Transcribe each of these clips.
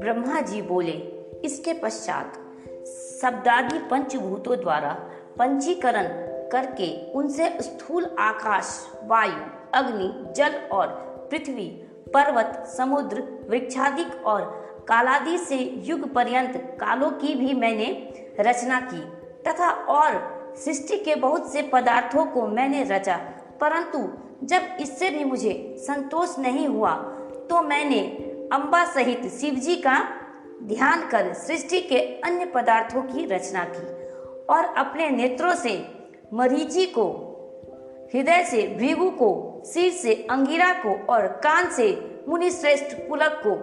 ब्रह्मा जी बोले। इसके पश्चात शब्दादि पंचभूतों द्वारा पंचीकरण करके उनसे स्थूल आकाश, वायु, अग्नि, जल और पृथ्वी, पर्वत, समुद्र, वृक्षादिक और कालादि से युग पर्यंत कालों की भी मैंने रचना की तथा और सृष्टि के बहुत से पदार्थों को मैंने रचा। परंतु जब इससे भी मुझे संतोष नहीं हुआ तो मैंने अम्बा सहित शिव जी का ध्यान कर सृष्टि के अन्य पदार्थों की रचना की और अपने नेत्रों से मरीचि को, हृदय से भृगु को, सिर से अंगिरा को और कान से मुनिश्रेष्ठ पुलक को,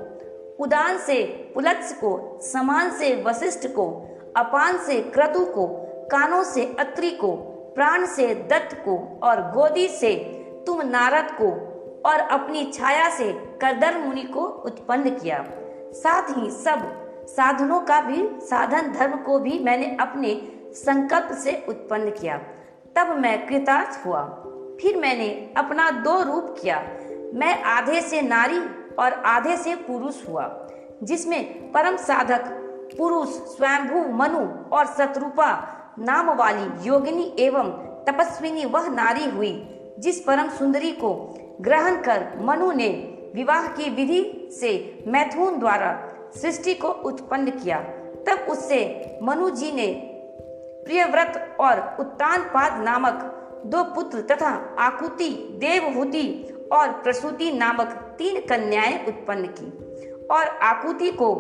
उदान से पुलत्स को, समान से वशिष्ठ को, अपान से क्रतु को, कानों से अत्रि को, प्राण से दत्त को और गोदी से तुम नारद को और अपनी छाया से करदम मुनि को उत्पन्न किया। साथ ही सब साधनों का भी साधन धर्म को भी मैंने अपने संकल्प से उत्पन्न किया। तब मैं कृतार्थ हुआ। फिर मैंने अपना दो रूप किया। मैं आधे से नारी और आधे से पुरुष हुआ, जिसमें परम साधक पुरुष स्वयंभू मनु और शत्रुपा नाम वाली योगिनी एवं तपस्विनी वह नारी हुई जिस परम सुंदरी को ग्रहण कर मनु ने विवाह की विधि से मैथुन द्वारा सृष्टि को उत्पन्न किया। तब उससे मनु जी ने प्रियव्रत और उत्तानपाद नामक दो पुत्र तथा आकुति, देवहूति और प्रसूति नामक 3 कन्याएं उत्पन्न की और आकुति को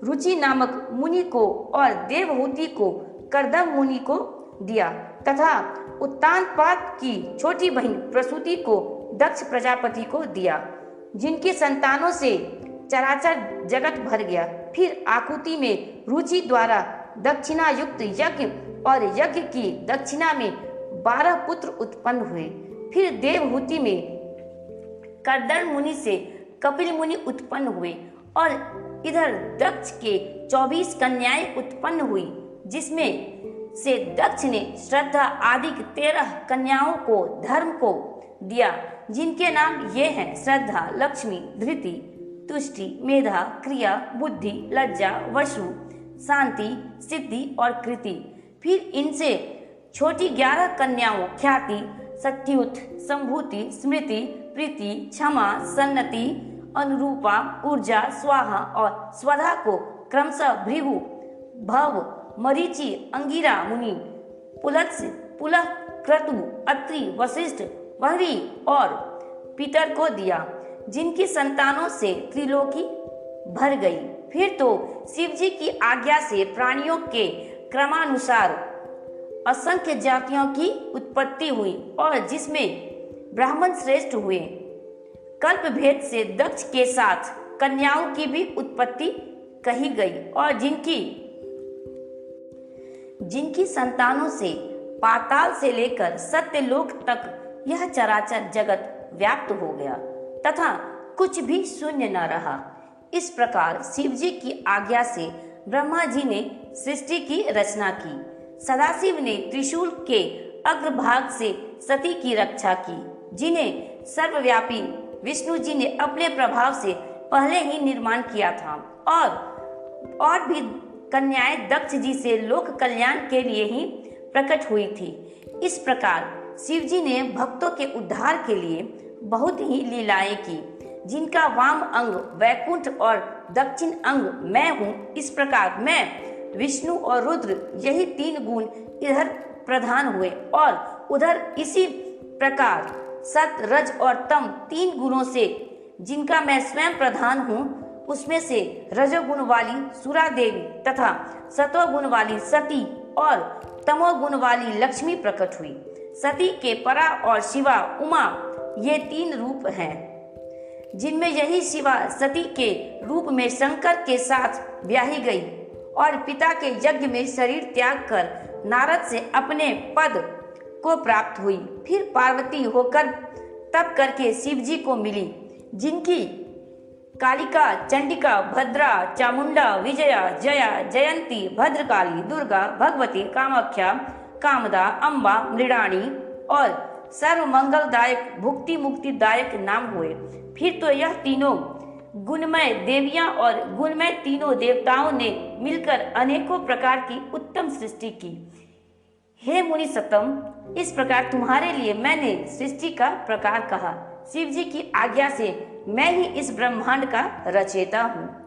रुचि नामक मुनि को और देवहूति को करदम मुनि को दिया तथा उत्तानपाद की छोटी बहन प्रसूति को दक्ष प्रजापति को दिया, जिनकी संतानों से चराचर जगत भर गया। फिर आकुति में रुचि द्वारा दक्षिणा युक्त यज्ञ और यज्ञ की दक्षिणा में 12 पुत्र उत्पन्न हुए। फिर देवहूति में करदम मुनि से कपिल मुनि उत्पन्न हुए और इधर दक्ष के 24 कन्याएं उत्पन्न हुई, जिसमें से दक्ष ने श्रद्धा आदि 13 कन्याओं को धर्म को दिया, जिनके नाम ये हैं श्रद्धा, लक्ष्मी, धृति, तुष्टि, मेधा, क्रिया, बुद्धि, लज्जा, वशु, शांति, सिद्धि और कृति। फिर इनसे छोटी 11 कन्याओं ख्याति, सत्युत, संभूति, स्मृति, प्रीति, क्षमा, सन्नति, अनुरूपा, ऊर्जा, स्वाहा और स्वधा को क्रमशः भृगु, भव, मरीचि, अंगिरा मुनि, पुलत्स, पुलह, क्रतु, अत्रि, वशिष्ठ, वहरी और पितर को दिया, जिनकी संतानों से त्रिलोकी भर गई। फिर तो शिव जी की आज्ञा से प्राणियों के क्रमानुसार असंख्य जातियों की उत्पत्ति हुई और जिसमें ब्राह्मण श्रेष्ठ हुए। कल्प भेद से दक्ष के साथ कन्याओं की भी उत्पत्ति कही गई और जिनकी संतानों से पाताल से लेकर सत्यलोक तक यह चराचर जगत व्याप्त हो गया तथा कुछ भी शून्य न रहा। इस प्रकार शिव जी की आज्ञा से ब्रह्मा जी ने सृष्टि की रचना की। सदाशिव ने त्रिशूल के अग्रभाग से सती की रक्षा की, जिन्हें सर्वव्यापी विष्णु जी ने अपने प्रभाव से पहले ही निर्माण किया था और भी कन्याएं दक्ष जी से लोक कल्याण के लिए ही प्रकट हुई थी। इस प्रकार शिव जी ने भक्तों के उद्धार के लिए बहुत ही लीलाएं की, जिनका वाम अंग वैकुंठ और दक्षिण अंग मैं हूँ। इस प्रकार मैं, विष्णु और रुद्र यही 3 गुण इधर प्रधान हुए और उधर इसी प्रकार सत, रज और तम 3 गुणों से जिनका मैं स्वयं प्रधान हूँ, उसमें से रजोगुण वाली सुरा देवी तथा सतोगुण वाली सती और तमोगुण वाली लक्ष्मी प्रकट हुई। सती के परा और शिवा, उमा ये 3 रूप हैं, जिनमें यही शिवा सती के रूप में शंकर के साथ ब्याही गई और पिता के यज्ञ में शरीर त्याग कर नारद से अपने पद को प्राप्त हुई। फिर पार्वती होकर तप करके शिव जी को मिली, जिनकी कालिका, चंडिका, भद्रा, चामुंडा, विजया, जया, जयंती, भद्रकाली, दुर्गा, भगवती, कामाख्या, कामदा, अम्बा, मृडाणी और सर्व मंगलदायक, भुक्ति मुक्तिदायक नाम हुए। फिर तो यह तीनों गुणमय देवियां और गुणमय तीनों देवताओं ने मिलकर अनेकों प्रकार की उत्तम सृष्टि की। हे मुनि सतम, इस प्रकार तुम्हारे लिए मैंने सृष्टि का प्रकार कहा। शिव जी की आज्ञा से मैं ही इस ब्रह्मांड का रचयिता हूँ।